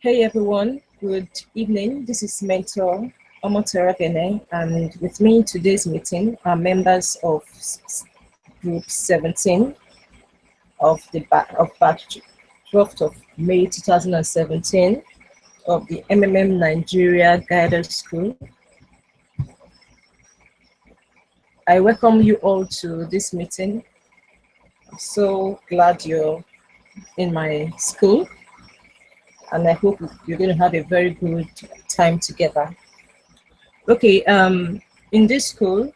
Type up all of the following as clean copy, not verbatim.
Hey everyone, good evening. This is Mentor Omoteragene, and with me in today's meeting are members of Group 17 of the batch 12th of May 2017 of the MMM Nigeria Guided School. I welcome you all to this meeting. I'm so glad you're in my school, and I hope you're going to have a very good time together. Okay, in this school,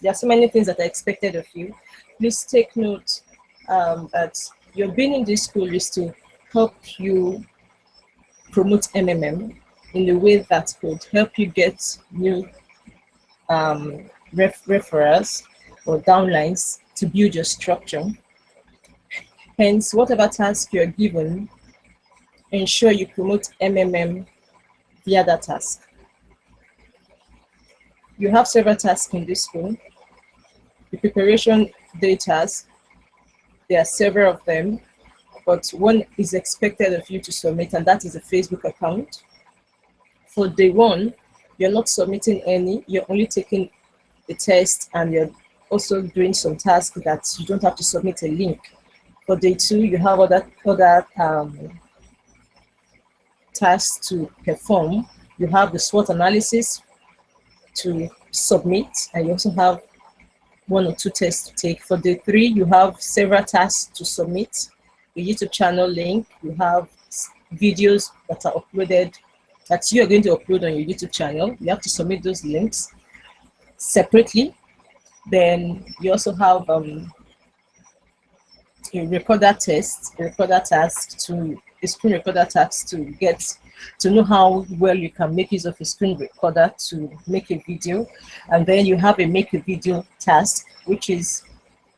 there are so many things that are expected of you. Please take note that your being in this school is to help you promote MMM in a way that could help you get new referrals or downlines to build your structure. Hence, whatever task you're given, ensure you promote MMM via that task. You have several tasks in this school. The preparation day task, there are several of them, but one is expected of you to submit, and that is a Facebook account. For day one, you're not submitting any, you're only taking the test, and you're also doing some tasks that you don't have to submit a link. For day two, you have other tasks to perform. You have the SWOT analysis to submit, and you also have one or two tests to take. For day three, you have several tasks to submit. The YouTube channel link, you have videos that are uploaded, that you are going to upload on your YouTube channel. You have to submit those links separately. Then you also have a recorder test, a recorder task to a screen recorder task to get to know how well you can make use of a screen recorder to make a video. And then you have a make a video task, which is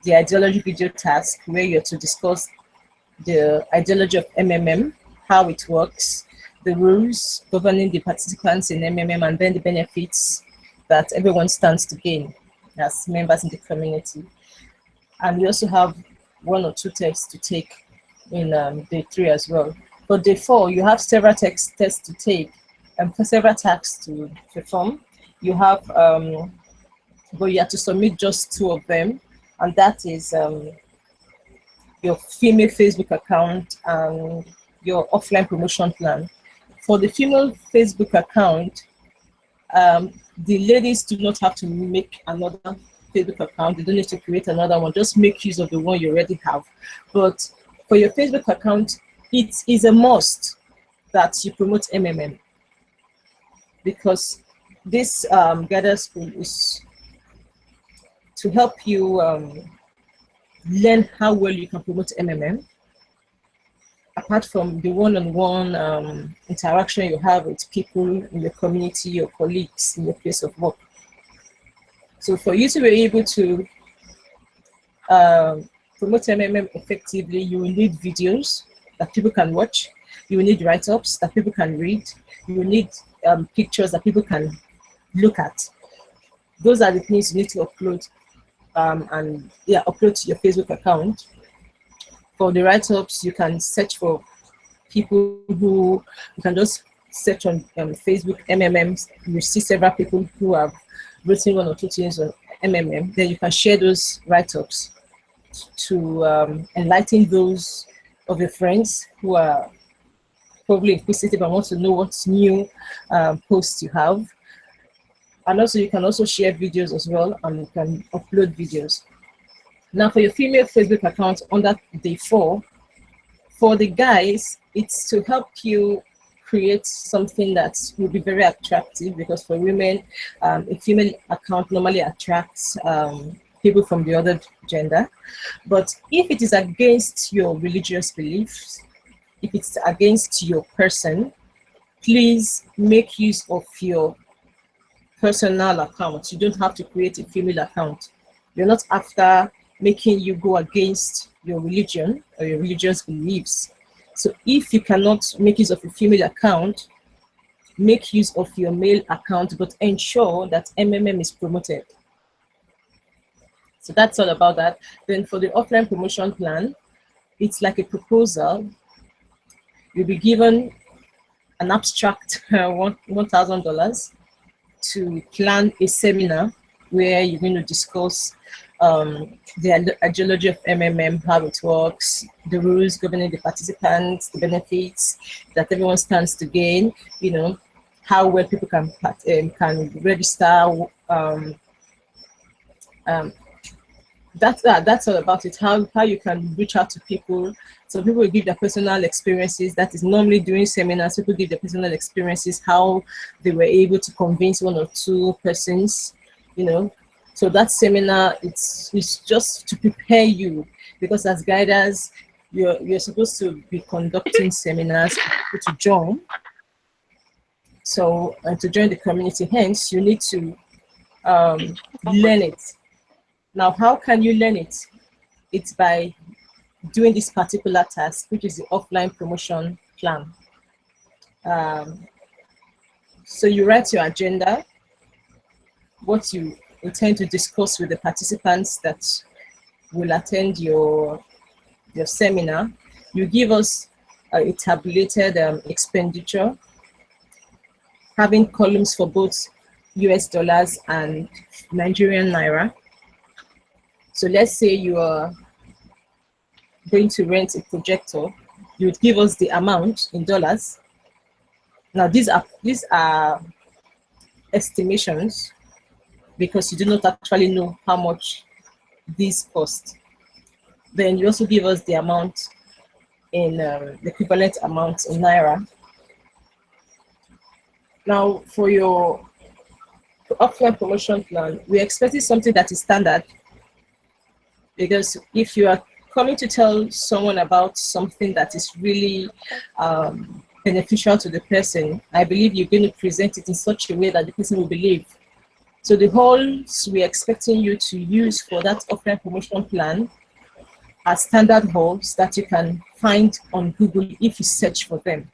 the ideology video task, where you're to discuss the ideology of MMM, how it works, the rules governing the participants in MMM, and then the benefits that everyone stands to gain as members in the community. And you also have one or two tests to take in day three as well. For day four, you have several tests to take and several tasks to perform. You have, but you have to submit just two of them, and that is your female Facebook account and your offline promotion plan. For the female Facebook account, the ladies do not have to make another Facebook account. They don't need to create another one. Just make use of the one you already have. But for your Facebook account, it is a must that you promote MMM, because this Guided School is to help you learn how well you can promote MMM, apart from the one-on-one interaction you have with people in your community, your colleagues in your place of work. So for you to be able to promote MMM effectively, you will need videos that people can watch. You will need write-ups that people can read. You will need pictures that people can look at. Those are the things you need to upload upload to your Facebook account. For the write-ups, you can search for people who, you can just search on Facebook MMM. You see several people who have written one or two things on MMM. Then you can share those write-ups to enlighten those of your friends who are probably inquisitive and want to know what's new posts you have. And also you can also share videos as well, and you can upload videos. Now for your female Facebook account under day 4, for the guys, it's to help you create something that will be very attractive, because for women, a female account normally attracts people from the other gender. But if it is against your religious beliefs, if it's against your person, please make use of your personal account. You don't have to create a female account. You're not after making you go against your religion or your religious beliefs. So if you cannot make use of a female account, make use of your male account, but ensure that MMM is promoted. So that's all about that. Then for the offline promotion plan, it's like a proposal. You'll be given an abstract $1,000 to plan a seminar where you're going to discuss the ideology of MMM, how it works, the rules governing the participants, the benefits that everyone stands to gain, you know, how well people can register. That's all about it. How you can reach out to people. So people will give their personal experiences. That is normally during seminars. People give their personal experiences, how they were able to convince one or two persons, you know. So that seminar, it's just to prepare you, because as guiders, you're supposed to be conducting seminars for people to join. So to join the community, hence you need to learn it. Now, how can you learn it? It's by doing this particular task, which is the offline promotion plan. So you write your agenda, what you intend to discuss with the participants that will attend your seminar. You give us a tabulated expenditure, having columns for both US dollars and Nigerian naira. So let's say you are going to rent a projector, you would give us the amount in dollars. Now these are estimations, because you do not actually know how much these cost. Then you also give us the amount in the equivalent amount in naira. Now for your offline promotion plan, we're expecting something that is standard, because if you are coming to tell someone about something that is really beneficial to the person, I believe you're going to present it in such a way that the person will believe. So the halls we're expecting you to use for that offline promotion plan are standard halls that you can find on Google if you search for them.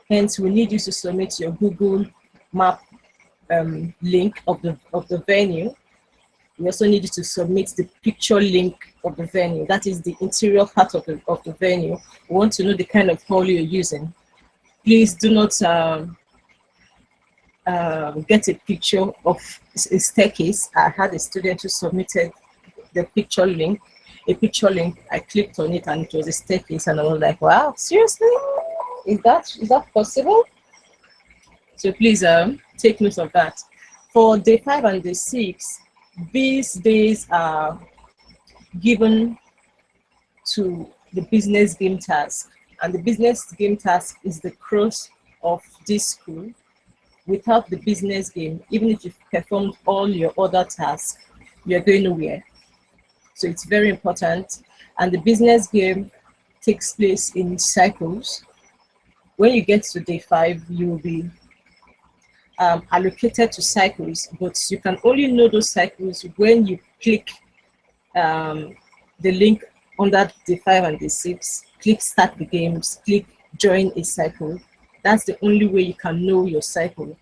Hence, we need you to submit your Google Map link of the venue. We also need you to submit the picture link of the venue. That is the interior part of the venue. We want to know the kind of hall you're using. Please do not get a picture of a staircase. I had a student who submitted the picture link. A picture link. I clicked on it and it was a staircase, and I was like, "Wow, seriously? Is that possible?" So please take note of that. For day 5 and day 6, these days are given to the business game task, and the business game task is the crux of this school. Without the business game, even if you've performed all your other tasks, you're going nowhere. So it's very important. And the business game takes place in cycles. When you get to day 5, you will be allocated to cycles, but you can only know those cycles when you click the link under day 5 and day 6, click start the games, click join a cycle. That's the only way you can know your cycle.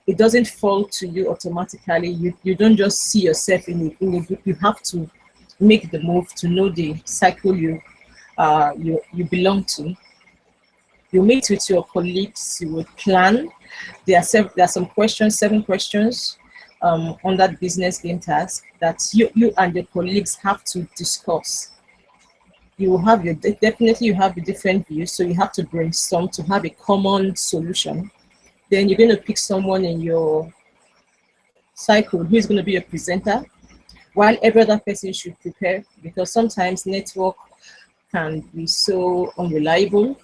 It doesn't fall to you automatically. You don't just see yourself in a group. You have to make the move to know the cycle you belong to. You meet with your colleagues, you will plan. There are some questions, 7 questions on that business game task that you and your colleagues have to discuss. You will have definitely you have the different views, so you have to brainstorm to have a common solution. Then you're going to pick someone in your cycle who is going to be a presenter, while every other person should prepare, because sometimes network can be so unreliable.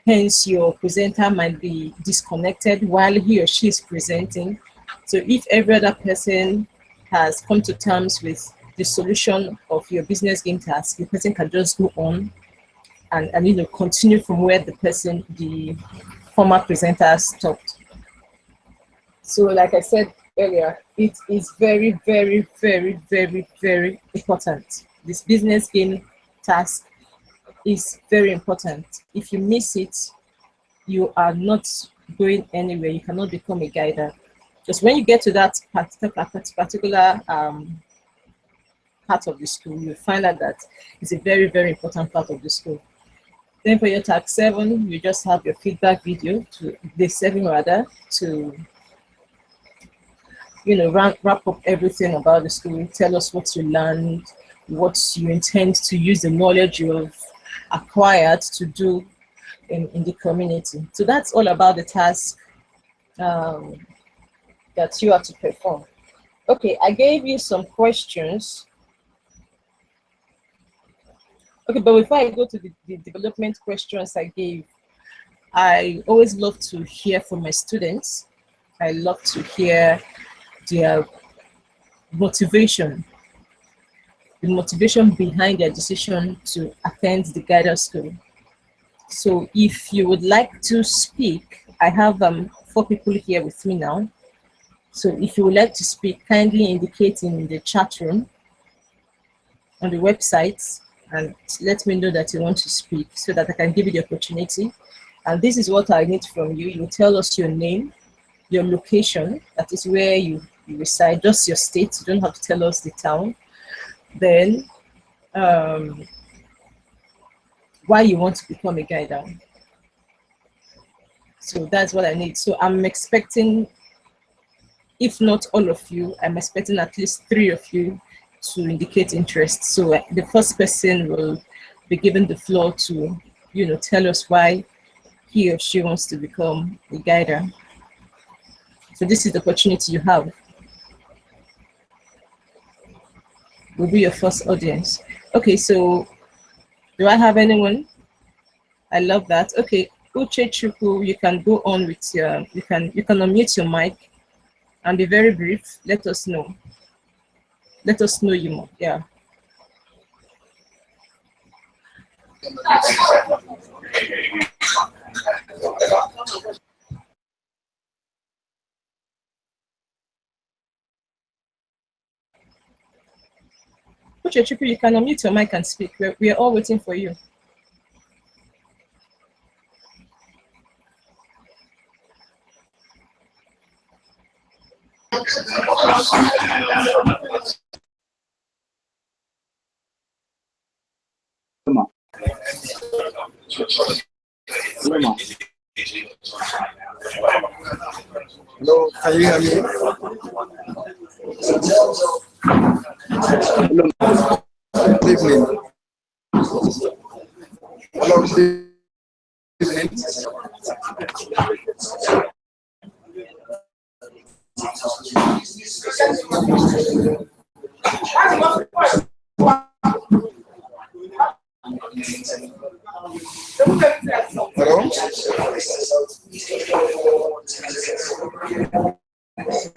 Hence, your presenter might be disconnected while he or she is presenting. So if every other person has come to terms with the solution of your business game task, the person can just go on and continue from where the former presenter stopped. So like I said earlier, it is very, very, very, very, very important. This business game task is very important. If you miss it, you are not going anywhere. You cannot become a guider. Because when you get to that particular part of the school, you find out that it's a very, very important part of the school. Then for your tag 7, you just have your feedback video to day 7 rather, to wrap up everything about the school, tell us what you learned, what you intend to use the knowledge you have acquired to do in the community. So that's all about the task that you have to perform. Okay, I gave you some questions. Okay, but before I go to the development questions I gave, I always love to hear from my students. I love to hear their motivation, the motivation behind their decision to attend the guided school. So if you would like to speak, I have 4 people here with me now. So if you would like to speak, kindly indicate in the chat room on the website and let me know that you want to speak so that I can give you the opportunity. And this is what I need from you. You tell us your name, your location, that is where you reside, just your state. You don't have to tell us the town. Then why you want to become a guider. So that's what I need. So I'm expecting, if not all of you, I'm expecting at least 3 of you to indicate interest. So the first person will be given the floor to, tell us why he or she wants to become a guider. So this is the opportunity you have. Will be your first audience. Okay, so do I have anyone? I love that. Okay, Uche Chuku, you can go on with your, you can unmute your mic and be very brief. Let us know. Let us know you more. Yeah. Uche Chuku, you can unmute your mic and speak. We're all waiting for you. Hello, can you hear me? Hello. Good evening. Hello, good evening. Hello?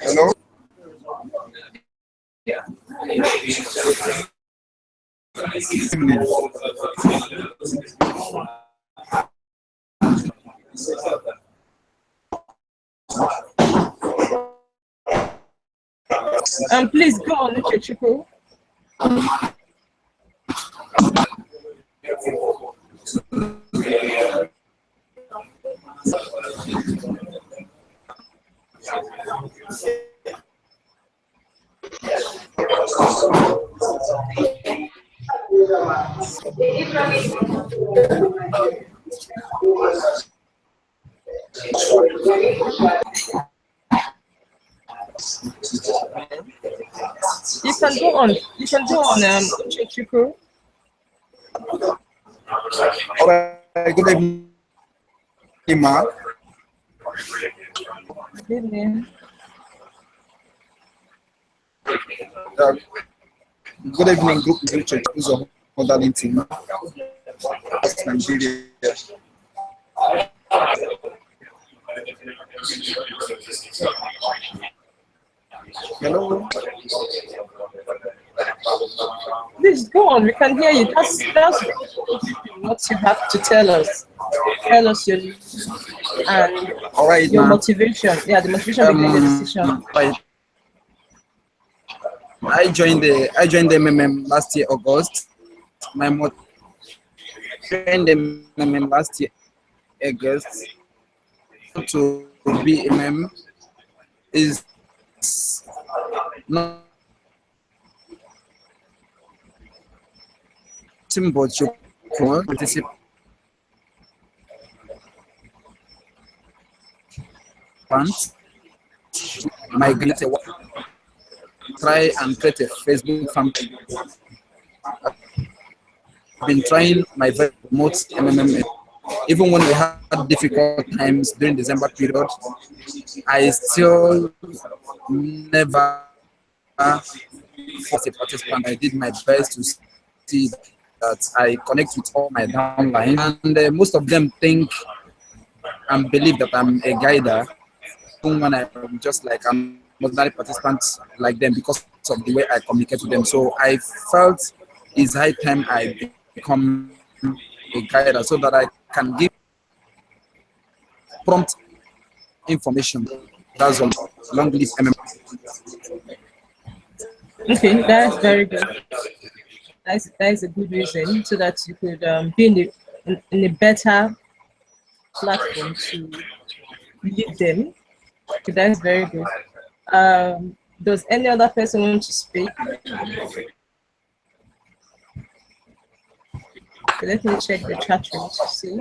Hello? Please go on, Uche Chuku. You can go on. You can go on, Uche Chuku. All right, good evening, Ma. Good evening. Good evening, Group Literature of Modality, Nigeria. Hello. Please go on. We can hear you. That's what you have to tell us. Tell us your and All right, your motivation. Yeah, the motivation behind the decision. I joined the MMM last year August. My joined the MMM last year August to be MM is not but you participate migrate a try and create a Facebook fan page. I've been trying my very remote MMM. Even when we had difficult times during December period, I still never forced a participant. I did my best to see that I connect with all my downline, and most of them think and believe that I'm a guider when I'm just like an ordinary participant like them because of the way I communicate with them. So I felt it's high time I become a guider so that I can give prompt information. That's all. Long live MM. Okay, that's very good. That's a good reason so that you could be in a better platform to lead them. Okay, that's very good. Does any other person want to speak? Okay, let me check the chat room to see.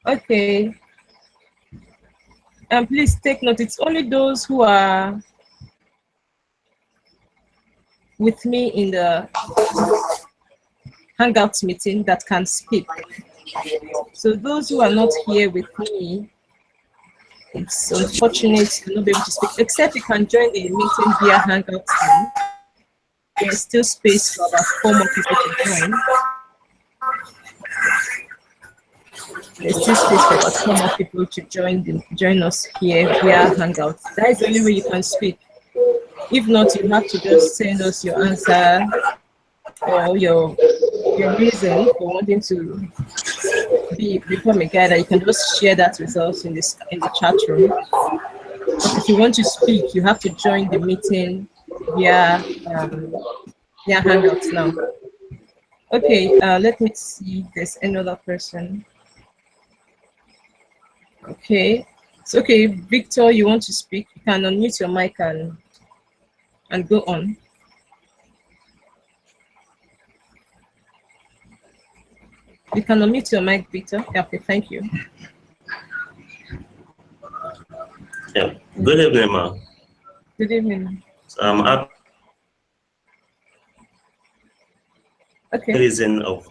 Okay. And please take note, it's only those who are with me in the Hangouts meeting that can speak. So those who are not here with me, it's unfortunate to not be able to speak, except you can join the meeting via Hangouts. There's still space for about 4 more people to join. There's still space for about 4 more people to join us here via Hangouts. That is the only way you can speak. If not, you have to just send us your answer or your reason for wanting to become a guide. You can just share that with us in the chat room. But if you want to speak, you have to join the meeting via Hangouts now. Okay, let me see if there's another person. Okay, so okay, Victor, you want to speak? You can unmute your mic and go on. You can unmute your mic, Victor. Okay, thank you. Yeah, good evening, ma'am. Good evening. Okay. Reason of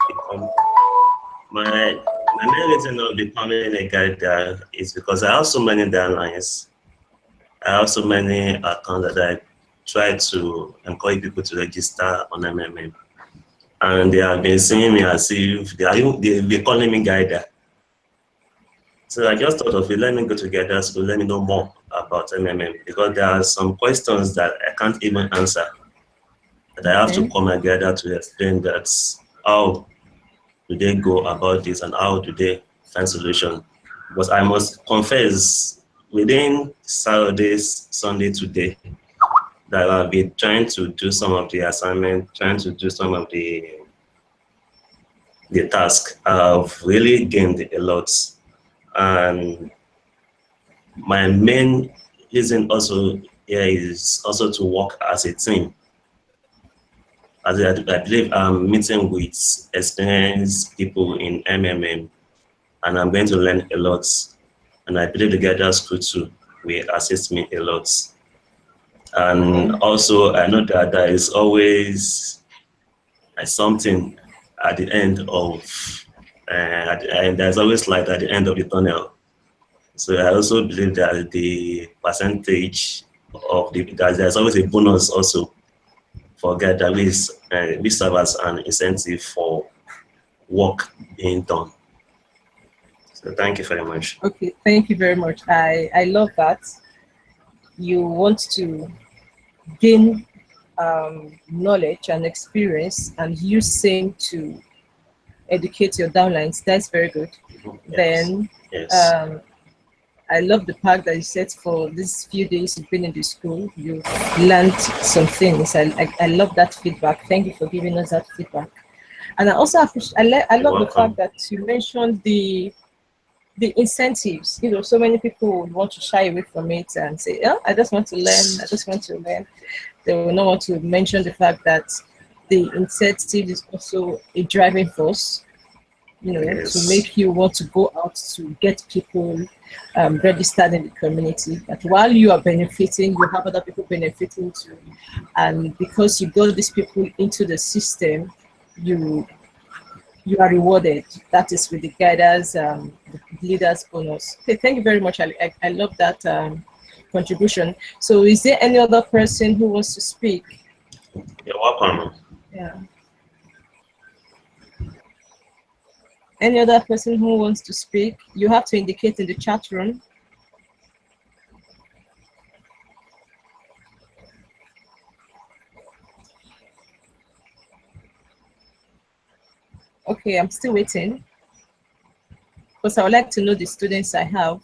my main reason of becoming a guide is because I have so many downlines. I have so many accounts that I try to encourage people to register on MMM. And they have been seeing me as if they've been calling me guider. So I just thought of it, let me go together so let me know more about MMM, because there are some questions that I can't even answer. That I have to come together to explain that how do they go about this and how do they find solution. But I must confess, within Saturday's Sunday today, that I've been trying to do some of the assignment, trying to do some of the task. I've really gained a lot. And my main reason also here is also to work as a team. As I believe I'm meeting with experienced people in MMM, and I'm going to learn a lot. And I believe the Guiders School too will assist me a lot. And also, I know that there is always something at the end of, and there's always light at the end of the tunnel. So I also believe that the percentage of there's always a bonus also for Guider, which serves as an incentive for work being done. So thank you very much. Okay, thank you very much. I love that. You want to gain knowledge and experience and use same to educate your downlines. That's very good. Yes. Then yes. I love the part that you said for these few days you've been in the school, you learned some things. I love that feedback. Thank you for giving us that feedback. And I also appreciate, I love the fact that you mentioned the incentives. You know, so many people would want to shy away from it and say, "Yeah, I just want to learn. I just want to learn." They will not want to mention the fact that the incentive is also a driving force you know, to Yes. make you want to go out to get people registered in the community. That while you are benefiting, you have other people benefiting too. And because you got these people into the system, you you are rewarded. That is with the guiders, the leaders bonus. Okay, thank you very much. I love that contribution. So is there any other person who wants to speak? You're welcome. Yeah. Any other person who wants to speak, you have to indicate in the chat room. Okay, I'm still waiting because I would like to know the students I have.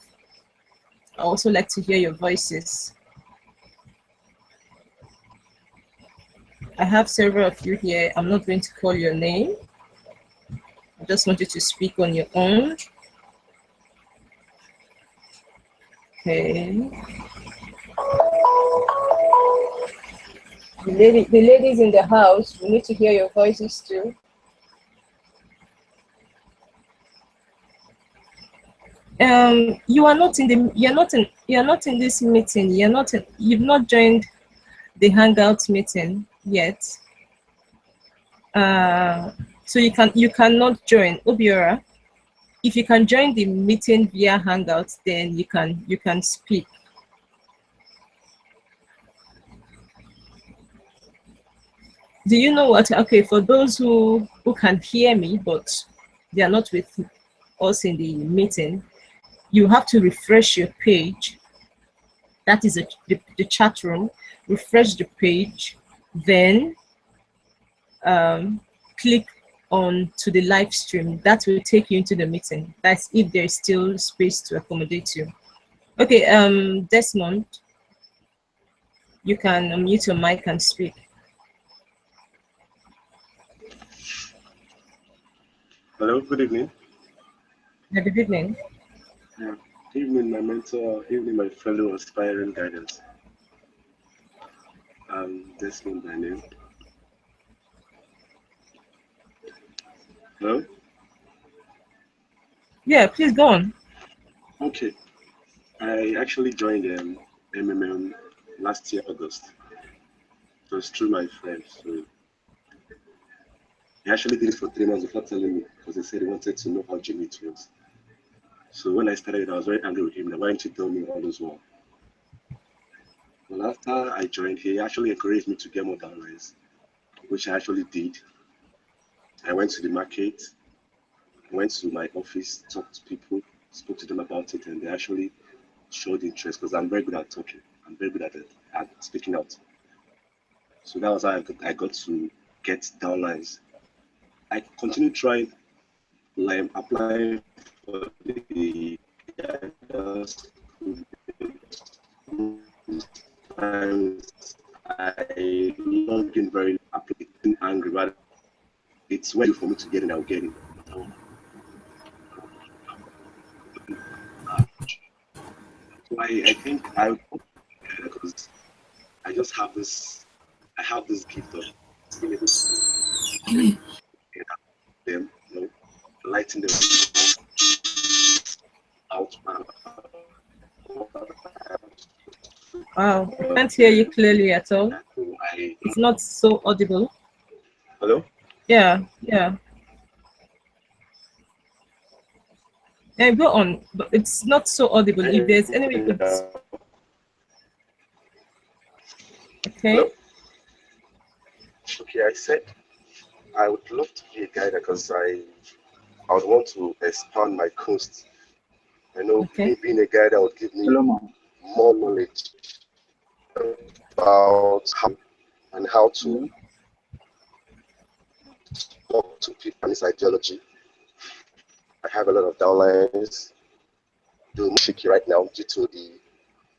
I also like to hear your voices. I have several of you here. I'm not going to call your name. I just want you to speak on your own. Okay. The ladies in the house, we need to hear your voices too. You are not in the. You're not in this meeting. You've not joined the Hangout meeting yet. So you cannot join Obiora. If you can join the meeting via Hangouts, then you can speak. Do you know what? Okay, for those who can hear me, but they are not with us in the meeting, you have to refresh your page. That is the chat room. Refresh the page, then click on to the live stream. That will take you into the meeting. That's if there is still space to accommodate you. Okay, Desmond, you can unmute your mic and speak. Hello, good evening. Yeah, good evening. Yeah. Good evening, my mentor, evening, my fellow aspiring guidance. Desmond by name. Hello? Yeah, please go on. Okay. I actually joined MMM last year, August. It was through my friend. So he actually did it for 3 months before telling me because he said he wanted to know how Jimmy it was. So when I started, I was very angry with him. Why didn't you tell me all this while? Well, after I joined, he actually encouraged me to get more downlines, which I actually did. I went to the market, went to my office, talked to people, spoke to them about it, and they actually showed interest because I'm very good at talking. I'm very good at it, at speaking out. So that was how I got to get downlines. I continued trying, like applying for the I logged in very angry, but it's way for me to get in, I'll get in. So I think I because I just have this gift of being able to get them, lighting them out. Wow, I can't hear you clearly at all. It's not so audible. Hello? Yeah. Yeah, go on, but it's not so audible. If there's any way you could... Okay. Hello? Okay, I said I would love to be a guider because I would want to expand my coast. I know being a guider would give me more knowledge about how to talk to people and its ideology. I have a lot of downlines. Do shaky right now due to the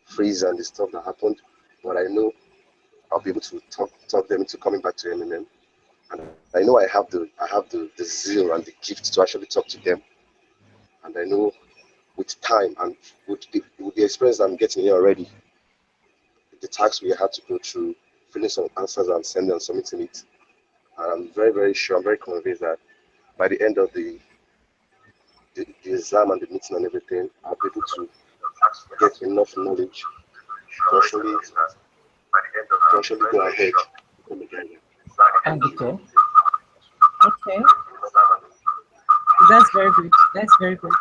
freeze and the stuff that happened, but I know I'll be able to talk them into coming back to MMM. And I know I have the zeal and the gift to actually talk to them. And I know with time and with the experience I'm getting here already, the tasks we had to go through, filling some answers and sending and submitting it. And I'm very, very sure, I'm very convinced that by the end of the the exam and the meeting and everything, I'll be able to get enough knowledge to actually go ahead and become a guide. Okay. Okay. That's very good. That's very good.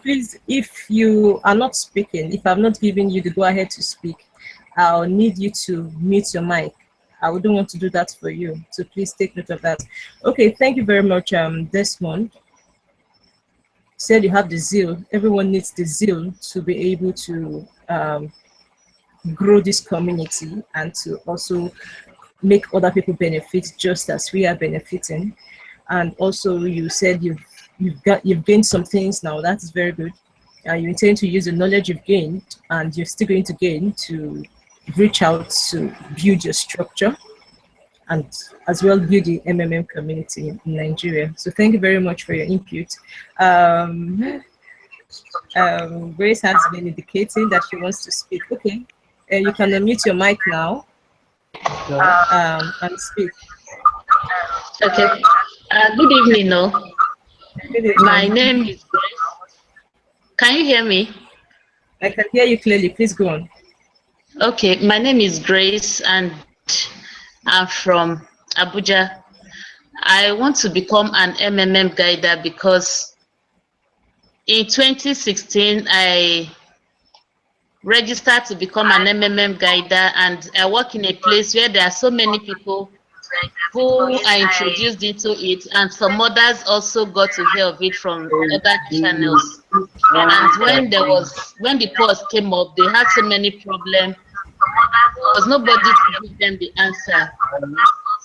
Please, if you are not speaking, if I'm not giving you the go ahead to speak, I'll need you to mute your mic. I wouldn't want to do that for you. So please take note of that. Okay, thank you very much, Desmond. Said you have the zeal. Everyone needs the zeal to be able to grow this community and to also make other people benefit just as we are benefiting. And also you said you've gained some things now. That is very good. You intend to use the knowledge you've gained, and you're still going to gain to reach out to build your structure and as well build the MMM community in Nigeria. So thank you very much for your input. Grace has been indicating that she wants to speak. Okay, you can unmute your mic now and speak. Okay. Good evening, no. Good evening. My name is Grace. Can you hear me? I can hear you clearly. Please go on. Okay, my name is Grace and I'm from Abuja. I want to become an MMM guider because in 2016, I registered to become an MMM guider, and I work in a place where there are so many people who are introduced into it, and some others also got to hear of it from other channels. And when the pause came up, they had so many problems. There was nobody to give them the answer.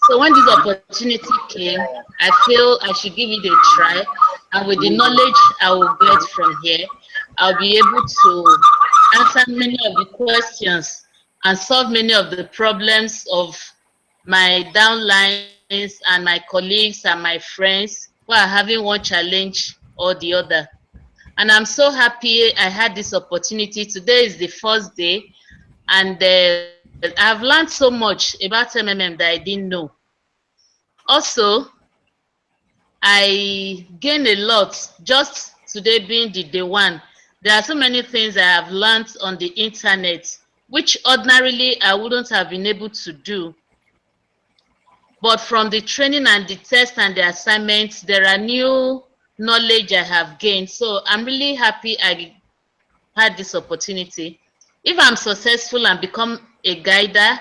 So when this opportunity came, I feel I should give it a try. And with the knowledge I will get from here, I'll be able to answer many of the questions and solve many of the problems of my downlines and my colleagues and my friends who are having one challenge or the other. And I'm so happy I had this opportunity. Today is the first day, and I've learned so much about MMM that I didn't know. Also, I gained a lot just today being the day one. There are so many things I have learned on the internet, which ordinarily I wouldn't have been able to do. But from the training and the test and the assignments, there are new knowledge I have gained. So I'm really happy I had this opportunity. If I'm successful and become a guider,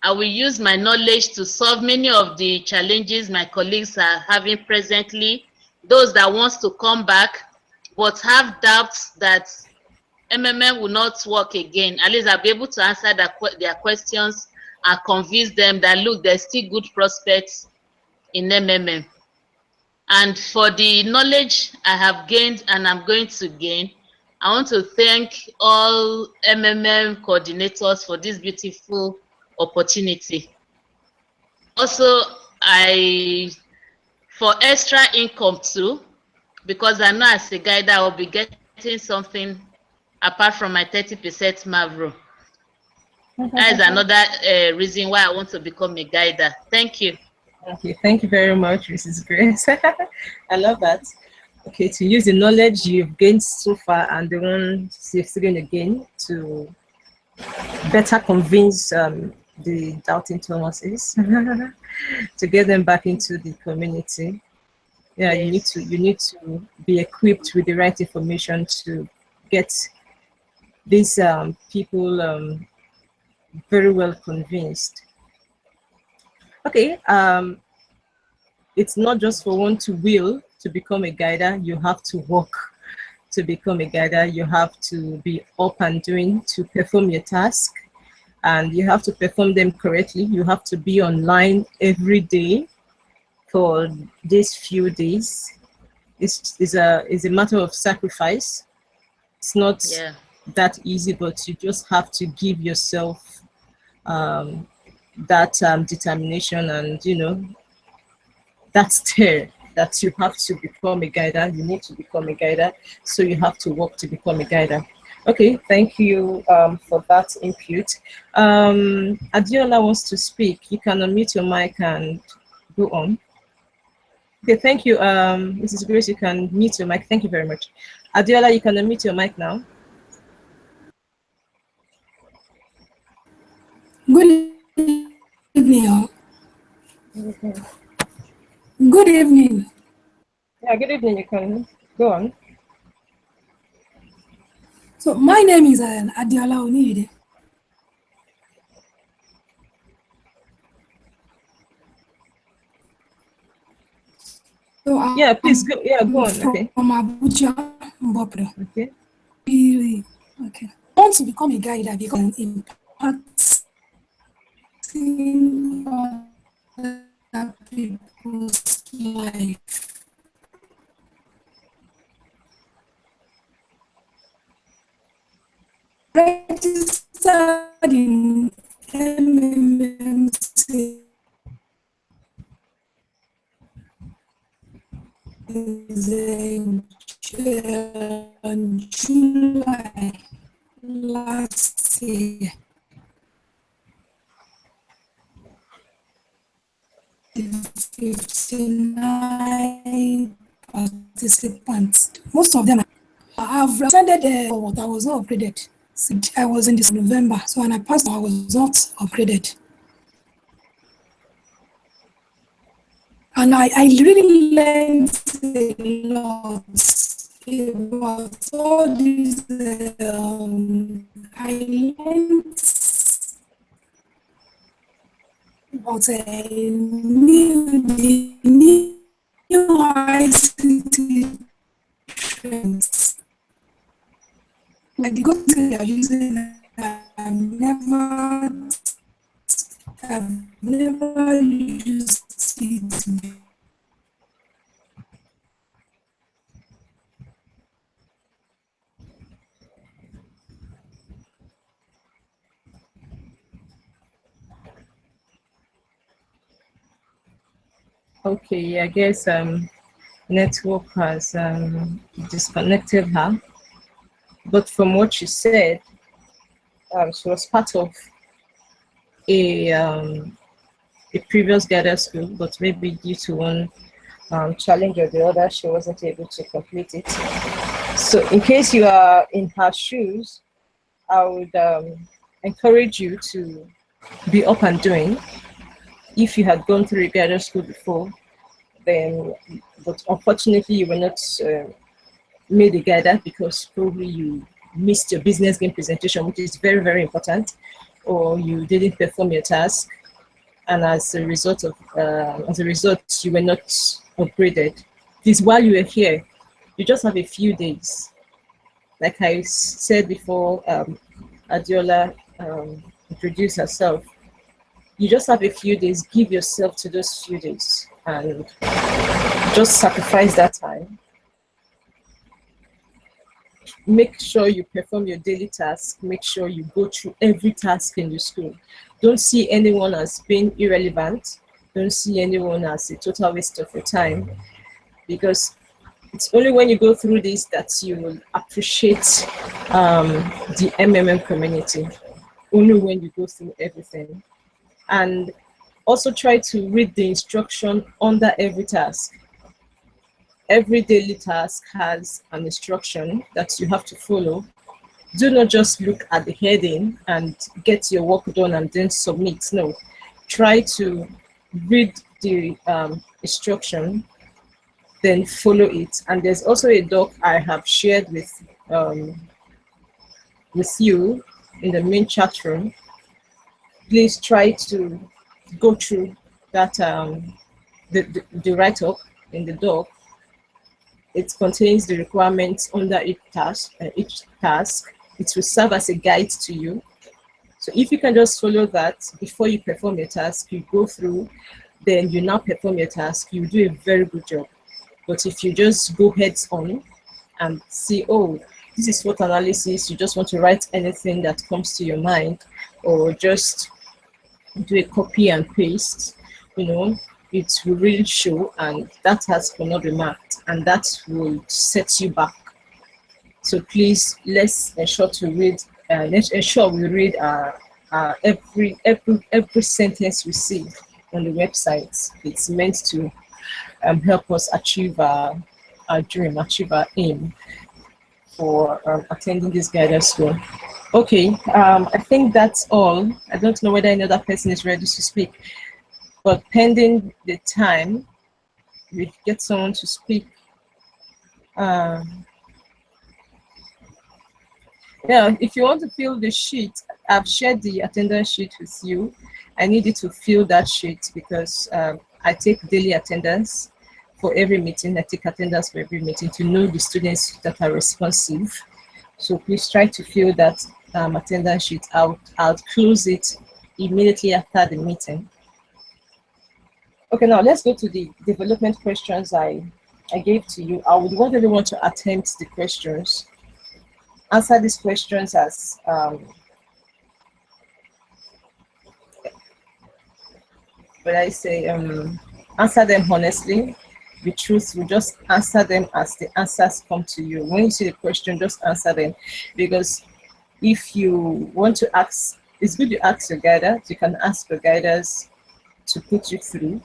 I will use my knowledge to solve many of the challenges my colleagues are having presently, those that wants to come back but have doubts that MMM will not work again. At least I'll be able to answer their questions and convince them that, look, there's still good prospects in MMM. And for the knowledge I have gained and I'm going to gain, I want to thank all MMM coordinators for this beautiful opportunity. Also, for extra income too, because I know as a guide I will be getting something apart from my 30% Mavro. That is another reason why I want to become a guider. Thank you. Okay, thank you very much, Mrs. Grace. I love that. Okay, to use the knowledge you've gained so far and the ones you're still going to gain to better convince the doubting Thomases to get them back into the community. Yeah, yes. you need to be equipped with the right information to get these people very well convinced. Okay, it's not just for one to will to become a guider. You have to work to become a guider. You have to be up and doing to perform your task, and you have to perform them correctly. You have to be online every day for these few days. It's a matter of sacrifice. It's not that easy, but you just have to give yourself that determination and, you know, that stare that you have to become a guider. You need to become a guider, so you have to work to become a guider. Okay, thank you for that input. Adiola wants to speak. You can unmute your mic and go on. Okay, thank you, Mrs. Grace. You can mute your mic. Thank you very much. Adiola, you can unmute your mic now. Good evening, all. Okay. Good evening. Yeah, good evening. You can go on. So my name is Adiola Onide. So Yeah, please go. Yeah, go on. from Okay. Abuja, Mbopre. Okay. Okay. I want to become a guide because I'm impacting other people's life. Registered in MMMC in July last year. 59 participants. Most of them have attended, but I was not upgraded. I was in this November, so when I passed, I was not upgraded. And I really learned a lot about all these. I learned about new ICT trends. Like the good thing they are using, I've never used it. Okay. I guess network has disconnected her. But from what she said, she was part of a previous gather school, but maybe due to one challenge or the other, she wasn't able to complete it. So in case you are in her shoes, I would encourage you to be up and doing. If you had gone through a gather school before, then, but unfortunately you were not made a gather because probably you missed your business game presentation, which is very, very important, or you didn't perform your task, and as a result, you were not upgraded. Please, while you are here, you just have a few days. Like I said before, Adiola introduced herself. You just have a few days. Give yourself to those few days and just sacrifice that time. Make sure you perform your daily task. Make sure you go through every task in the school. Don't see anyone as being irrelevant. Don't see anyone as a total waste of your time, because it's only when you go through this that you will appreciate the MMM community. Only when you go through everything. And also try to read the instruction under every task. Every daily task has an instruction that you have to follow. Do not just look at the heading and get your work done and then submit. No, try to read the instruction, then follow it. And there's also a doc I have shared with you in the main chat room. Please try to go through that the write-up in the doc. It contains the requirements under each task. It will serve as a guide to you. So if you can just follow that before you perform your task, you go through, then you now perform your task, you do a very good job. But if you just go heads on and see, oh, this is what analysis, you just want to write anything that comes to your mind, or just do a copy and paste, it will really show, and that has not been marked, and that will set you back. So please, let's ensure to read. Let's ensure we read every sentence we see on the website. It's meant to help us achieve our dream, achieve our aim for attending this guided school. Okay, I think that's all. I don't know whether another person is ready to speak, but pending the time, we get someone to speak. Yeah, if you want to fill the sheet, I've shared the attendance sheet with you. I need you to fill that sheet because I take daily attendance for every meeting. I take attendance for every meeting to know the students that are responsive. So please try to fill that attendance sheet out. I'll close it immediately after the meeting. Okay, now let's go to the development questions I gave to you. I would want everyone to attempt the questions. Answer these questions as when I say answer them honestly, with truth. You just answer them as the answers come to you. When you see the question, just answer them, because if you want to ask, it's good to ask your guiders. You can ask your guiders to put you through,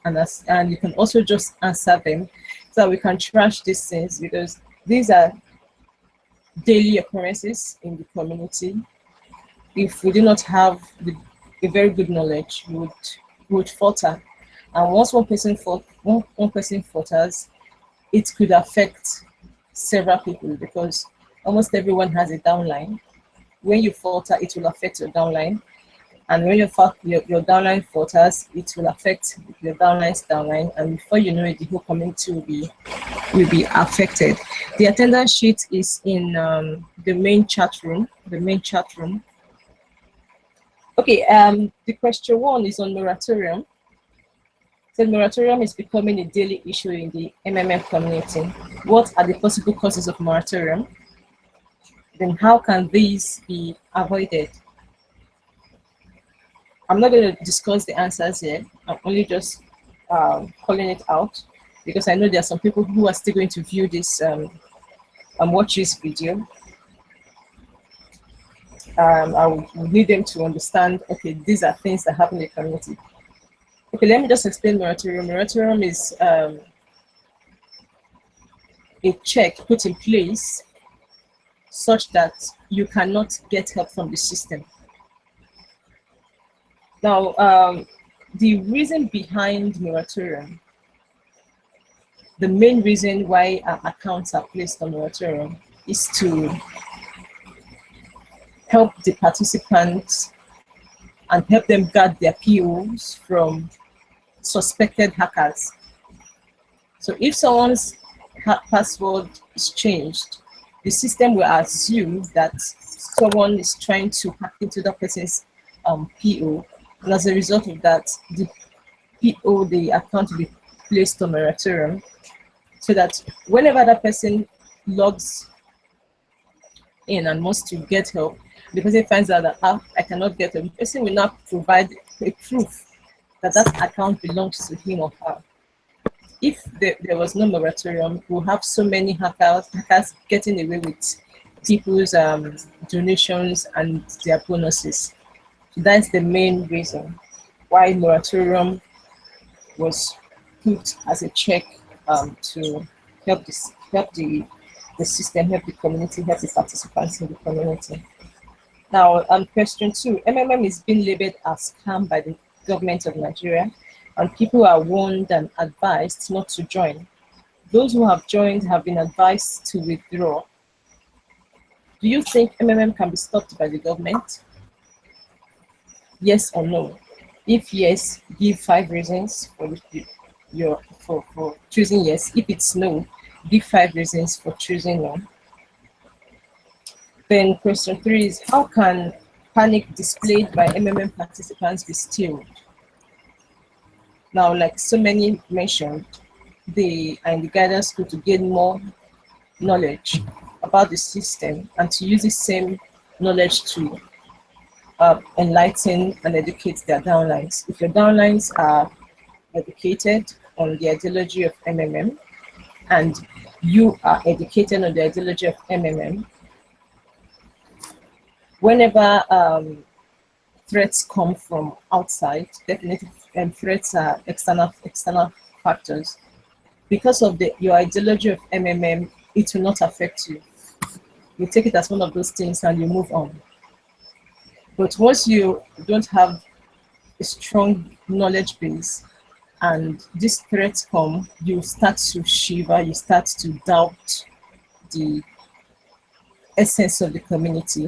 and you can also just answer them, so we can trash these things, because these are daily occurrences in the community. If we do not have a very good knowledge, we would falter. And once one person falters, it could affect several people, because almost everyone has a downline. When you falter, it will affect your downline. And when your downline falters, it will affect your downline's downline. And before you know it, the whole community will be affected. The attendance sheet is in the main chat room. Okay, the question 1 is on moratorium. So moratorium is becoming a daily issue in the MMM community. What are the possible causes of moratorium? Then how can these be avoided? I'm not going to discuss the answers here. I'm only just calling it out, because I know there are some people who are still going to view this and watch this video. I will need them to understand, okay, these are things that happen in the community. Okay, let me just explain moratorium. Moratorium is a check put in place such that you cannot get help from the system. Now, the reason behind moratorium, the main reason why our accounts are placed on moratorium, is to help the participants and help them guard their POs from suspected hackers. So if someone's password is changed, the system will assume that someone is trying to hack into that person's PO. And as a result of that, the PO, the account will be placed on moratorium, so that whenever that person logs in and wants to get help, the person finds out that I cannot get help, the person will not provide a proof that that account belongs to him or her. If there was no moratorium, we'll have so many hackers getting away with people's donations and their bonuses. That's the main reason why moratorium was put as a check to help the system, help the community, help the participants in the community. Now, question 2, MMM is being labeled as scam by the government of Nigeria, and people are warned and advised not to join. Those who have joined have been advised to withdraw. Do you think MMM can be stopped by the government? Yes or no? If yes, give 5 reasons for choosing yes. If it's no, give 5 reasons for choosing no. Then question 3 is, how can panic displayed by MMM participants be stilled? Now, like so many mentioned, they are in the guidance school to gain more knowledge about the system and to use the same knowledge to enlighten and educate their downlines. If your downlines are educated on the ideology of MMM and you are educated on the ideology of MMM, whenever threats come from outside. Definitely, threats are external factors. Because of your ideology of MMM, it will not affect you. You take it as one of those things and you move on. But once you don't have a strong knowledge base and these threats come, you start to shiver, you start to doubt the essence of the community.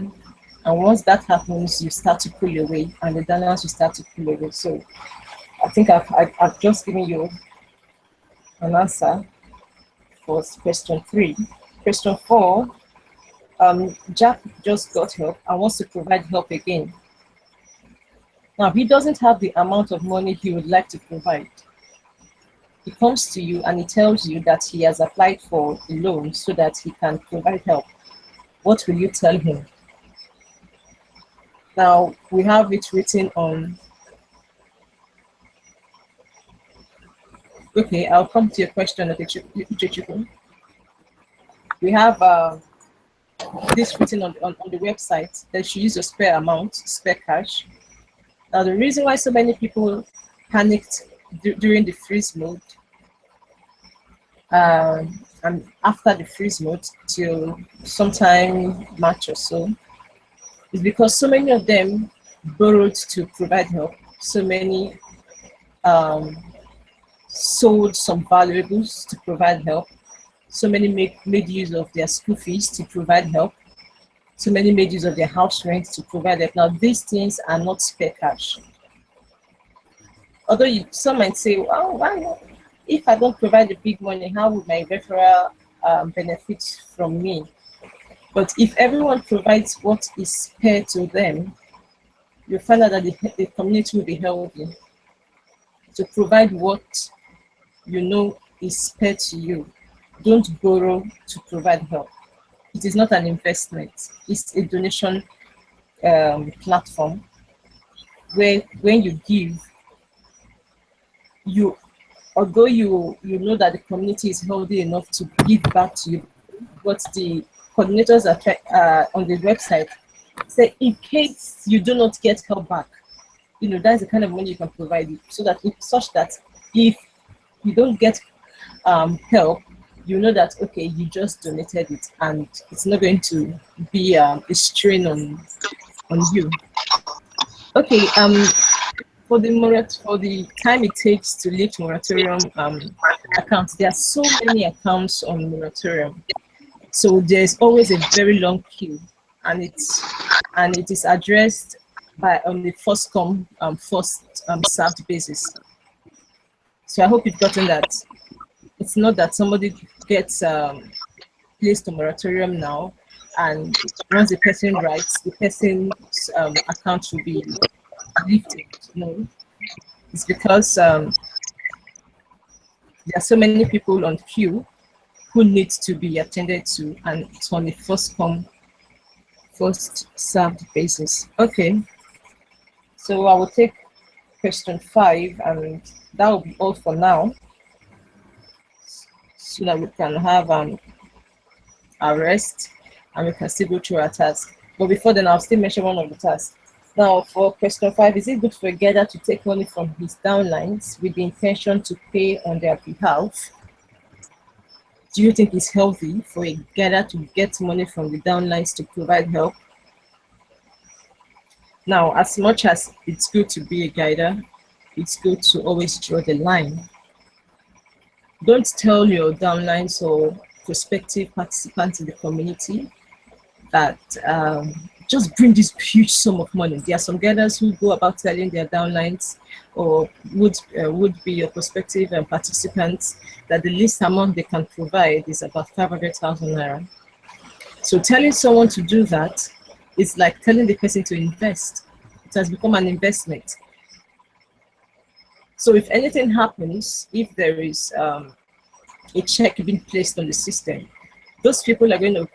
And once that happens, you start to pull away, and the donors you start to pull away. So I think I've just given you an answer for question 3. Question 4, Jack just got help and wants to provide help again. Now, he doesn't have the amount of money he would like to provide. He comes to you and he tells you that he has applied for a loan so that he can provide help. What will you tell him? Now, we have it written on. Okay, I'll come to your question, Uchechuku. We have this written on the website that you use a spare amount, spare cash. Now, the reason why so many people panicked during the freeze mode and after the freeze mode till sometime March or so is because so many of them borrowed to provide help. So many sold some valuables to provide help. So many made use of their school fees to provide help. So many made use of their house rent to provide help. Now, these things are not spare cash. Although some might say, well, why not? If I don't provide the big money, how would my referral benefit from me? But if everyone provides what is spare to them, you find out that the community will be healthy. To provide what you know is spare to you. Don't borrow to provide help. It is not an investment. It's a donation platform where when you give, although you know that the community is healthy enough to give back to you, but the coordinators are on the website say in case you do not get help back, that's the kind of money you can provide, so that such that if you don't get help, you know that okay, you just donated it and it's not going to be a strain on you. Okay, for the time it takes to lift moratorium accounts, there are so many accounts on moratorium, so there's always a very long queue, and it is addressed on the first come first served basis. So I hope you've gotten that. It's not that somebody gets placed on moratorium now, and once the person writes, the person's account will be lifted. No, it's because there are so many people on queue who need to be attended to, and it's on the first come first served basis. Okay, so I will take question 5, and that will be all for now, so that we can have our rest and we can still go through our task. But before then, I'll still mention one of the tasks. Now, for question 5, is it good for a gather to take money from his downlines with the intention to pay on their behalf? Do you think it's healthy for a gather to get money from the downlines to provide help? Now, as much as it's good to be a guider, it's good to always draw the line. Don't tell your downlines or prospective participants in the community that just bring this huge sum of money. There are some gatherers who go about telling their downlines or would be your prospective participants that the least amount they can provide is about 500,000 naira. So telling someone to do that is like telling the person to invest. It has become an investment. So if anything happens, if there is a check being placed on the system, those people are going to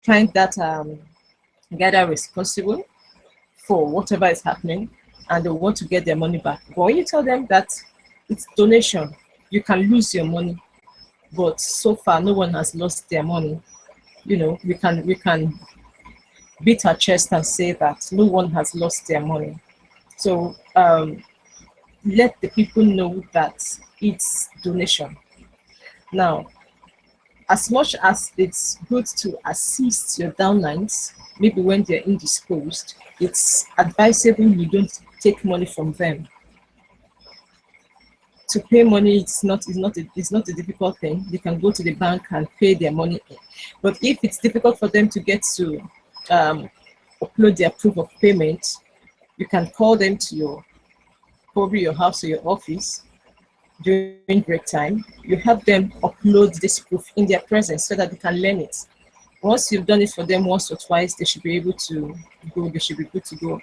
find that gather responsible for whatever is happening, and they want to get their money back. But when you tell them that it's donation, you can lose your money, but so far no one has lost their money. We can beat our chest and say that no one has lost their money. So let the people know that it's donation. Now, as much as it's good to assist your downlines, maybe when they're indisposed, it's advisable you don't take money from them. To pay money, it's not a difficult thing. They can go to the bank and pay their money. But if it's difficult for them to get to upload their proof of payment, you can call them to probably your house or your office during break time. You help them upload this proof in their presence so that they can learn it. Once you've done it for them once or twice, they should be able to go. They should be good to go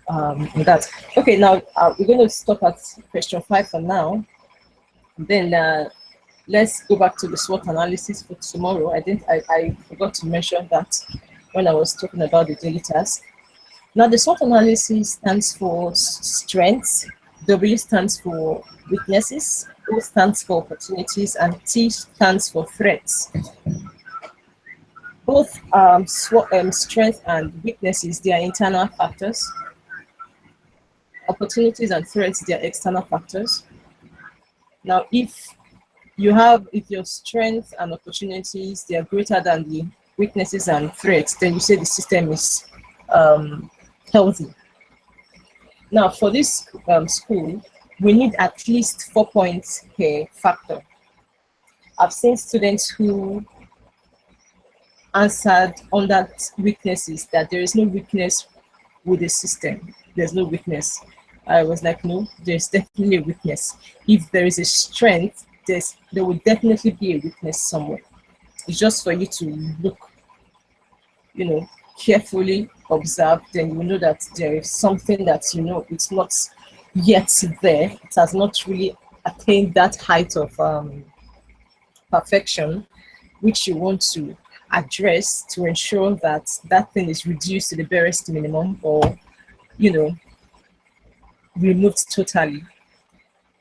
on that. Okay, now we're going to stop at question 5 for now. Then let's go back to the SWOT analysis for tomorrow. I forgot to mention that when I was talking about the daily task. Now, the SWOT analysis stands for strengths, W stands for weaknesses, O stands for opportunities, and T stands for threats. Both strengths and weaknesses, they are internal factors. Opportunities and threats, they are external factors. Now, if your strengths and opportunities, they are greater than the weaknesses and threats, then you say the system is healthy. Now, for this school, we need at least 4 points per factor. I've seen students who answered on that weaknesses, that there is no weakness with the system. There's no weakness. I was like, no, there's definitely a weakness. If there is a strength, there will definitely be a weakness somewhere. It's just for you to look, carefully observe, then you will know that there is something that, it's not yet there. It has not really attained that height of perfection, which you want to address to ensure that that thing is reduced to the barest minimum or, removed totally.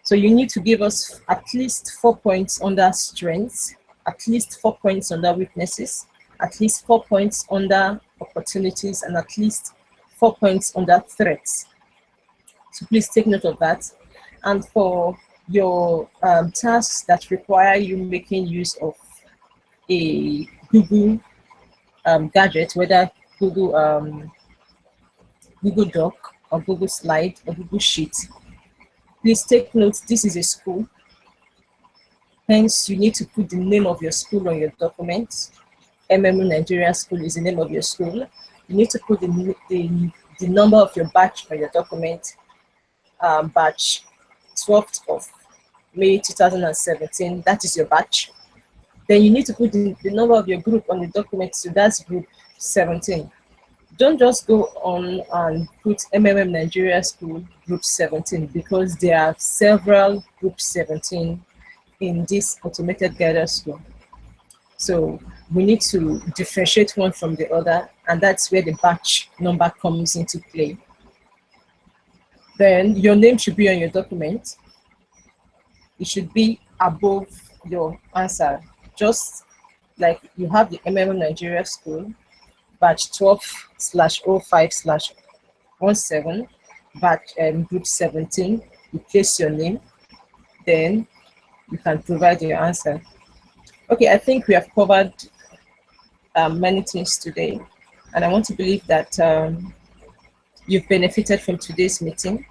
So you need to give us at least 4 points under strengths, at least 4 points under weaknesses, at least 4 points under opportunities, and at least 4 points under threats. So please take note of that. And for your tasks that require you making use of a Google gadget, whether Google Doc or Google Slide or Google Sheet, please take note, this is a school. Hence, you need to put the name of your school on your document. MMU Nigeria School is the name of your school. You need to put the number of your batch on your document. Batch 12th of May 2017, that is your batch. Then you need to put the number of your group on the document, so that's group 17. Don't just go on and put MMM Nigeria School group 17, because there are several group 17 in this automated guided school. So we need to differentiate one from the other, and that's where the batch number comes into play. Then your name should be on your document. It should be above your answer. Just like you have the MMM Nigeria School, batch 12/05/17, batch group 17, you place your name, then you can provide your answer. Okay, I think we have covered many things today, and I want to believe that you've benefited from today's meeting.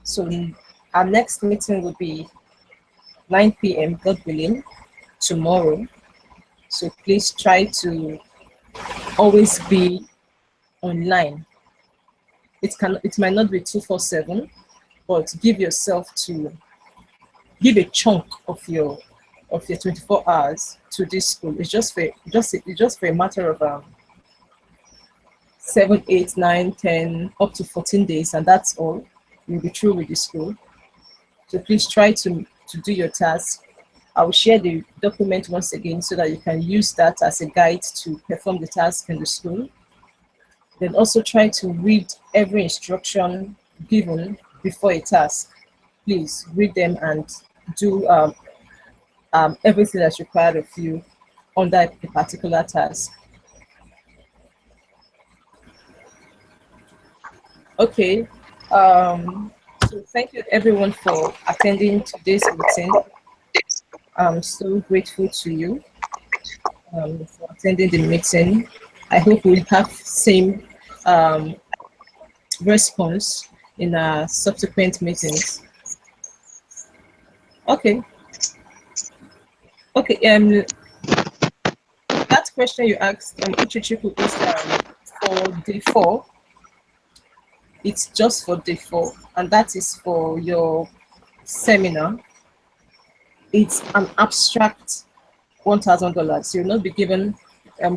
So our next meeting will be 9 p.m. God willing tomorrow. So please try to always be online. It might not be 247, but give a chunk of your 24 hours to this school. It's just for a matter of 7, 8, 9, 10, up to 14 days, and that's all. You'll be through with the school. So please try to do your task. I will share the document once again so that you can use that as a guide to perform the task in the school. Then also try to read every instruction given before a task. Please read them and do everything that's required of you under a particular task. Okay. So thank you everyone for attending today's meeting. I'm so grateful to you for attending the meeting. I hope we have same um, response in our subsequent meetings. Okay. Okay. That question you asked, Uchichiku, is for day 4. It's just for day 4, and that is for your seminar. It's an abstract $1,000. You'll not be given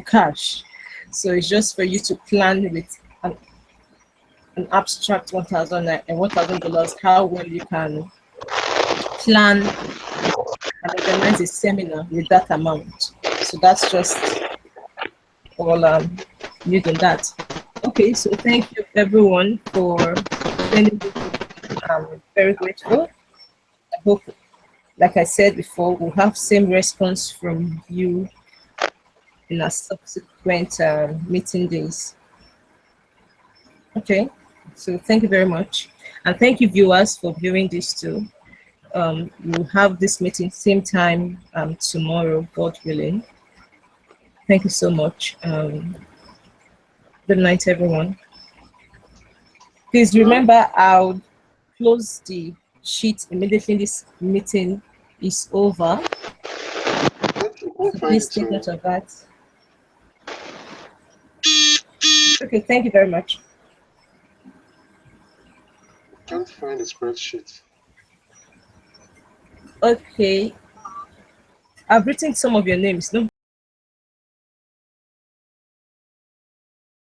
cash, so it's just for you to plan with an abstract $1,000 how well you can plan and organize a seminar with that amount. So that's just all need on that. Okay, so thank you everyone for attending this meeting. I'm very grateful. I hope, like I said before, we'll have same response from you in our subsequent meeting days. Okay, so thank you very much. And thank you viewers for viewing this too. We'll have this meeting same time tomorrow, God willing. Thank you so much. Good night, everyone. Please remember, I'll close the sheet immediately this meeting is over. Please take note of that. Okay, thank you very much. Can't find the spreadsheet. Okay, I've written some of your names. No.